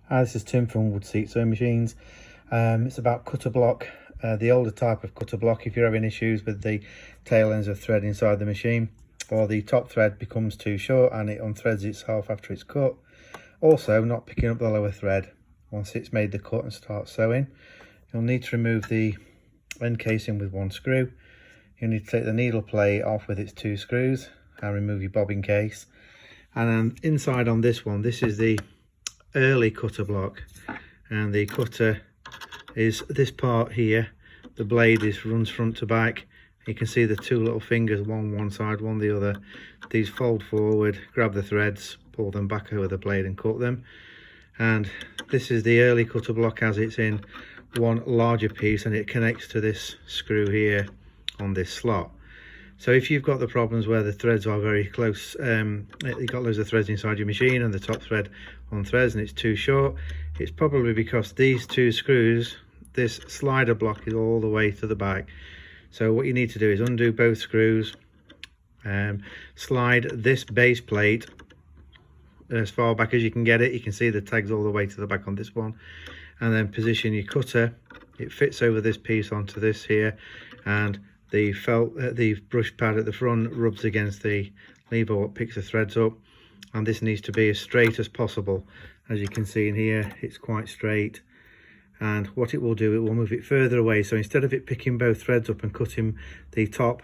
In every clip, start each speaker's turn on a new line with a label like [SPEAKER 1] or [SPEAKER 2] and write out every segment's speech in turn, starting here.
[SPEAKER 1] This is Tim from Wood Seat Sewing Machines. It's about cutter block, the older type of cutter block. If you're having issues with the tail ends of thread inside the machine, or the top thread becomes too short and it unthreads itself after it's cut. Also, not picking up the lower thread once it's made the cut and starts sewing. You'll need to remove the end casing with one screw. You'll need to take the needle plate off with its two screws and remove your bobbin case. And then inside on this one, this is the early cutter block, and the cutter is this part here. The blade runs front to back. You can see the two little fingers, one side, one the other. These fold forward, grab the threads, pull them back over the blade and cut them. And this is the early cutter block as it's in one larger piece, and it connects to this screw here on this slot. So if you've got the problems where the threads are very close, you've got loads of threads inside your machine and the top thread unthreads and it's too short, it's probably because these two screws, this slider block is all the way to the back. So what you need to do is undo both screws, slide this base plate as far back as you can get it. You can see the tags all the way to the back on this one, and then position your cutter. It fits over this piece onto this here, and the felt the brush pad at the front rubs against the lever what picks the threads up, and this needs to be as straight as possible. As you can see in here, it's quite straight, and what it will do, it will move it further away. So instead of it picking both threads up and cutting the top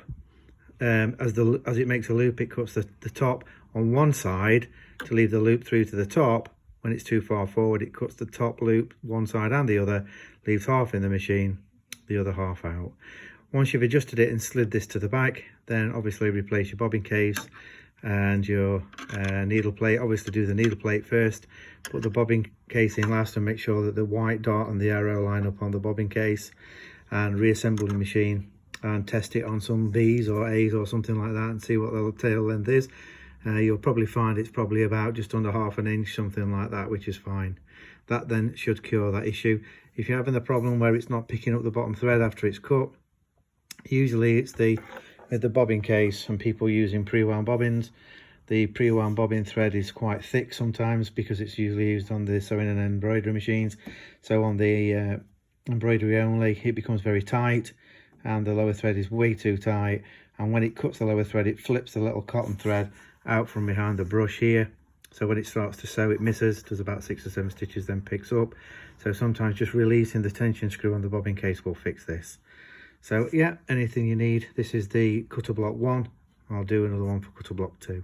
[SPEAKER 1] as it makes a loop, it cuts the top on one side to leave the loop through to the top. When it's too far forward, it cuts the top loop one side and the other, leaves half in the machine, the other half out. Once you've adjusted it and slid this to the back, then obviously replace your bobbin case and your needle plate. Obviously do the needle plate first, put the bobbin case in last, and make sure that the white dot and the arrow line up on the bobbin case, and reassemble the machine and test it on some B's or A's or something like that and see what the tail length is. You'll probably find it's probably about just under ½ an inch, something like that, which is fine. That then should cure that issue. If you're having the problem where it's not picking up the bottom thread after it's cut, usually it's the bobbin case and people using pre-wound bobbins. The pre-wound bobbin thread is quite thick sometimes because it's usually used on the sewing and embroidery machines. So on the embroidery only, it becomes very tight and the lower thread is way too tight, and when it cuts the lower thread, it flips the little cotton thread out from behind the brush here. So when it starts to sew, it misses, does about 6 or 7 stitches, then picks up. So sometimes just releasing the tension screw on the bobbin case will fix this. So yeah, anything you need, this is the cutter block 1. I'll do another one for cutter block 2.